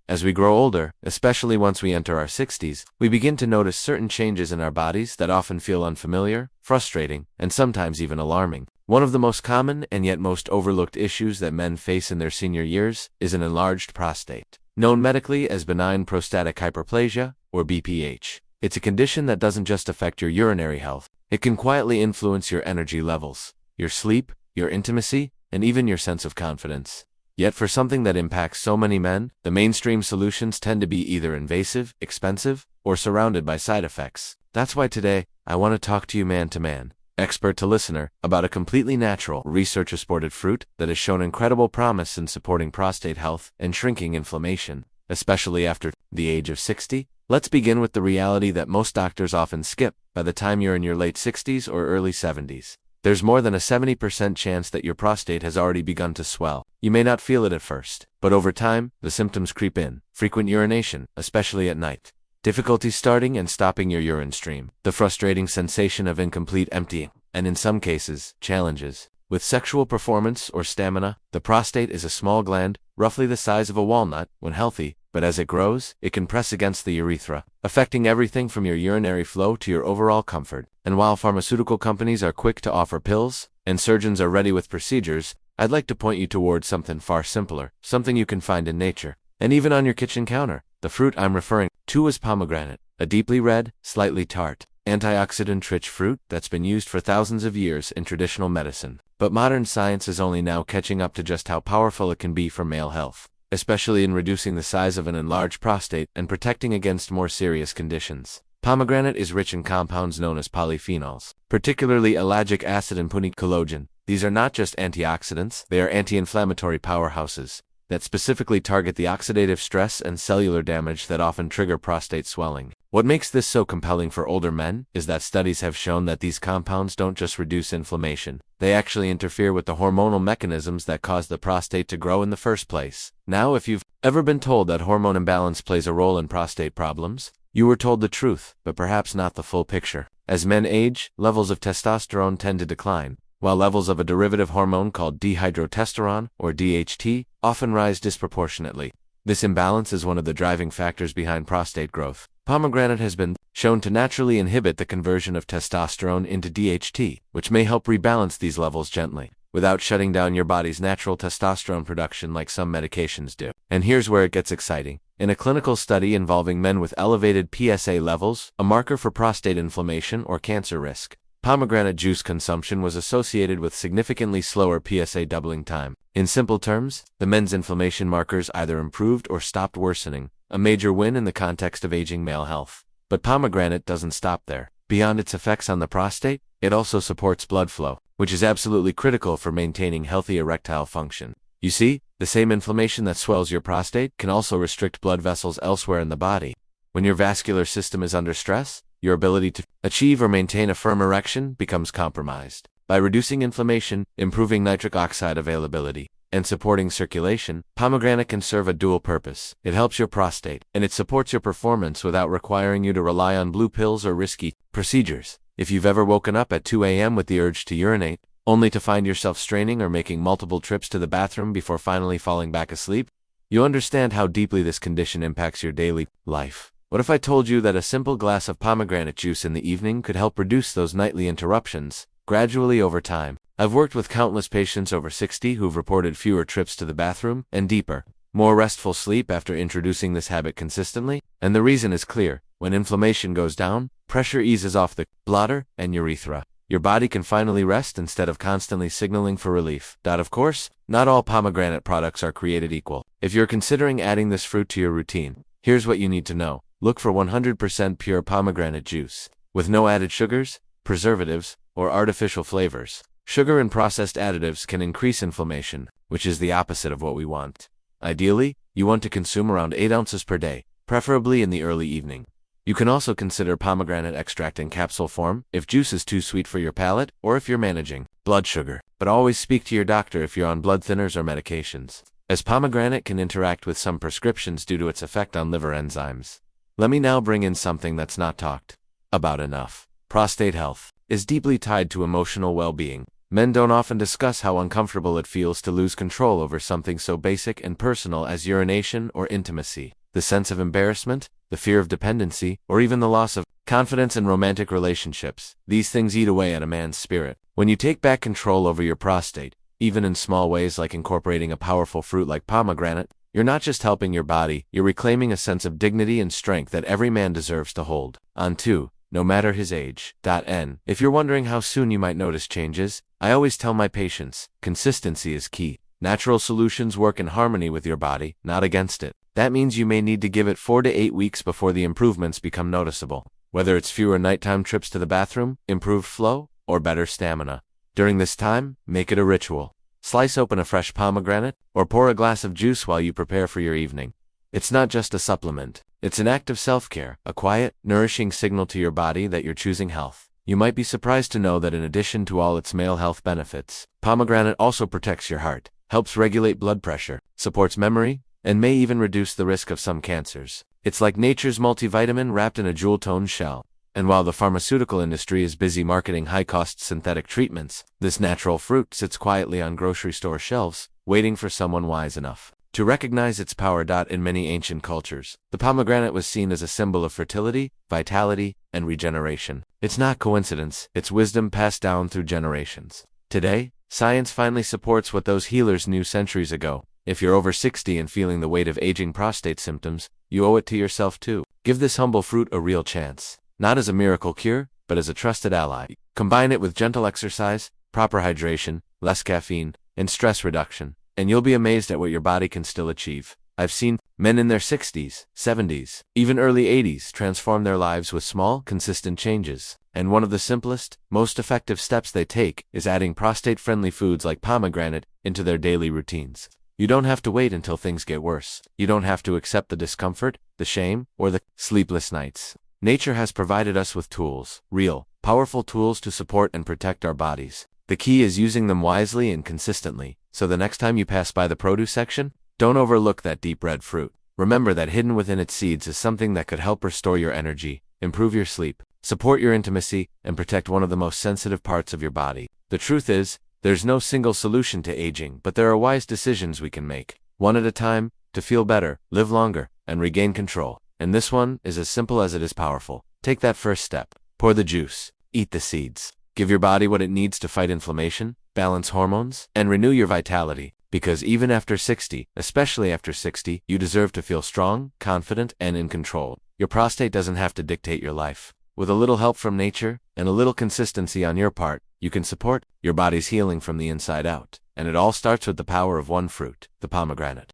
As we grow older, especially once we enter our 60s, we begin to notice certain changes in our bodies that often feel unfamiliar, frustrating, and sometimes even alarming. One of the most common and yet most overlooked issues that men face in their senior years is an enlarged prostate, known medically as benign prostatic hyperplasia, or BPH. It's a condition that doesn't just affect your urinary health. It can quietly influence your energy levels, your sleep, your intimacy, and even your sense of confidence. Yet for something that impacts so many men, the mainstream solutions tend to be either invasive, expensive, or surrounded by side effects. That's why today, I want to talk to you man to man, expert to listener, about a completely natural, research-supported fruit that has shown incredible promise in supporting prostate health and shrinking inflammation, especially after the age of 60. Let's begin with the reality that most doctors often skip by the time you're in your late 60s or early 70s. There's more than a 70% chance that your prostate has already begun to swell. You may not feel it at first, but over time, the symptoms creep in. Frequent urination, especially at night. Difficulty starting and stopping your urine stream. The frustrating sensation of incomplete emptying. And in some cases, challenges with sexual performance or stamina. The prostate is a small gland, roughly the size of a walnut, when healthy, but as it grows, it can press against the urethra, affecting everything from your urinary flow to your overall comfort. And while pharmaceutical companies are quick to offer pills, and surgeons are ready with procedures, I'd like to point you towards something far simpler, something you can find in nature, and even on your kitchen counter. The fruit I'm referring to is pomegranate, a deeply red, slightly tart, antioxidant-rich fruit that's been used for thousands of years in traditional medicine. But modern science is only now catching up to just how powerful it can be for male health, especially in reducing the size of an enlarged prostate and protecting against more serious conditions. Pomegranate is rich in compounds known as polyphenols, particularly ellagic acid and punicologen. These are not just antioxidants, they are anti-inflammatory powerhouses that specifically target the oxidative stress and cellular damage that often trigger prostate swelling. What makes this so compelling for older men is that studies have shown that these compounds don't just reduce inflammation, they actually interfere with the hormonal mechanisms that cause the prostate to grow in the first place. Now, if you've ever been told that hormone imbalance plays a role in prostate problems, you were told the truth, but perhaps not the full picture. As men age, levels of testosterone tend to decline, while levels of a derivative hormone called dihydrotestosterone, or DHT, often rise disproportionately. This imbalance is one of the driving factors behind prostate growth. Pomegranate has been shown to naturally inhibit the conversion of testosterone into DHT, which may help rebalance these levels gently, without shutting down your body's natural testosterone production like some medications do. And here's where it gets exciting. In a clinical study involving men with elevated PSA levels, a marker for prostate inflammation or cancer risk, pomegranate juice consumption was associated with significantly slower PSA doubling time. In simple terms, the men's inflammation markers either improved or stopped worsening, a major win in the context of aging male health. But pomegranate doesn't stop there. Beyond its effects on the prostate, it also supports blood flow, which is absolutely critical for maintaining healthy erectile function. You see, the same inflammation that swells your prostate can also restrict blood vessels elsewhere in the body. When your vascular system is under stress, your ability to achieve or maintain a firm erection becomes compromised. By reducing inflammation, improving nitric oxide availability, and supporting circulation, pomegranate can serve a dual purpose. It helps your prostate, and it supports your performance without requiring you to rely on blue pills or risky procedures. If you've ever woken up at 2 a.m. with the urge to urinate, only to find yourself straining or making multiple trips to the bathroom before finally falling back asleep, you understand how deeply this condition impacts your daily life. What if I told you that a simple glass of pomegranate juice in the evening could help reduce those nightly interruptions, gradually over time? I've worked with countless patients over 60 who've reported fewer trips to the bathroom and deeper, more restful sleep after introducing this habit consistently. And the reason is clear. When inflammation goes down, pressure eases off the bladder and urethra. Your body can finally rest instead of constantly signaling for relief. Of course, not all pomegranate products are created equal. If you're considering adding this fruit to your routine, here's what you need to know. Look for 100% pure pomegranate juice, with no added sugars, preservatives, or artificial flavors. Sugar and processed additives can increase inflammation, which is the opposite of what we want. Ideally, you want to consume around 8 ounces per day, preferably in the early evening. You can also consider pomegranate extract in capsule form if juice is too sweet for your palate or if you're managing blood sugar. But always speak to your doctor if you're on blood thinners or medications, as pomegranate can interact with some prescriptions due to its effect on liver enzymes. Let me now bring in something that's not talked about enough. Prostate health is deeply tied to emotional well-being. Men don't often discuss how uncomfortable it feels to lose control over something so basic and personal as urination or intimacy. The sense of embarrassment, the fear of dependency, or even the loss of confidence in romantic relationships. These things eat away at a man's spirit. When you take back control over your prostate, even in small ways like incorporating a powerful fruit like pomegranate, you're not just helping your body, you're reclaiming a sense of dignity and strength that every man deserves to hold on to, no matter his age. If you're wondering how soon you might notice changes, I always tell my patients, consistency is key. Natural solutions work in harmony with your body, not against it. That means you may need to give it 4 to 8 weeks before the improvements become noticeable. Whether it's fewer nighttime trips to the bathroom, improved flow, or better stamina. During this time, make it a ritual. Slice open a fresh pomegranate, or pour a glass of juice while you prepare for your evening. It's not just a supplement. It's an act of self-care, a quiet, nourishing signal to your body that you're choosing health. You might be surprised to know that in addition to all its male health benefits, pomegranate also protects your heart, helps regulate blood pressure, supports memory, and may even reduce the risk of some cancers. It's like nature's multivitamin wrapped in a jewel-toned shell. And while the pharmaceutical industry is busy marketing high-cost synthetic treatments, this natural fruit sits quietly on grocery store shelves, waiting for someone wise enough to recognize its power. In many ancient cultures, the pomegranate was seen as a symbol of fertility, vitality, and regeneration. It's not coincidence, it's wisdom passed down through generations. Today, science finally supports what those healers knew centuries ago. If you're over 60 and feeling the weight of aging prostate symptoms, you owe it to yourself too. Give this humble fruit a real chance. Not as a miracle cure, but as a trusted ally. Combine it with gentle exercise, proper hydration, less caffeine, and stress reduction, and you'll be amazed at what your body can still achieve. I've seen men in their 60s, 70s, even early 80s transform their lives with small, consistent changes. And one of the simplest, most effective steps they take is adding prostate-friendly foods like pomegranate into their daily routines. You don't have to wait until things get worse. You don't have to accept the discomfort, the shame, or the sleepless nights. Nature has provided us with tools, real, powerful tools to support and protect our bodies. The key is using them wisely and consistently, so the next time you pass by the produce section, don't overlook that deep red fruit. Remember that hidden within its seeds is something that could help restore your energy, improve your sleep, support your intimacy, and protect one of the most sensitive parts of your body. The truth is, there's no single solution to aging, but there are wise decisions we can make, one at a time, to feel better, live longer, and regain control. And this one is as simple as it is powerful. Take that first step. Pour the juice. Eat the seeds. Give your body what it needs to fight inflammation, balance hormones, and renew your vitality. Because even after 60, especially after 60, you deserve to feel strong, confident, and in control. Your prostate doesn't have to dictate your life. With a little help from nature, and a little consistency on your part, you can support your body's healing from the inside out. And it all starts with the power of one fruit, the pomegranate.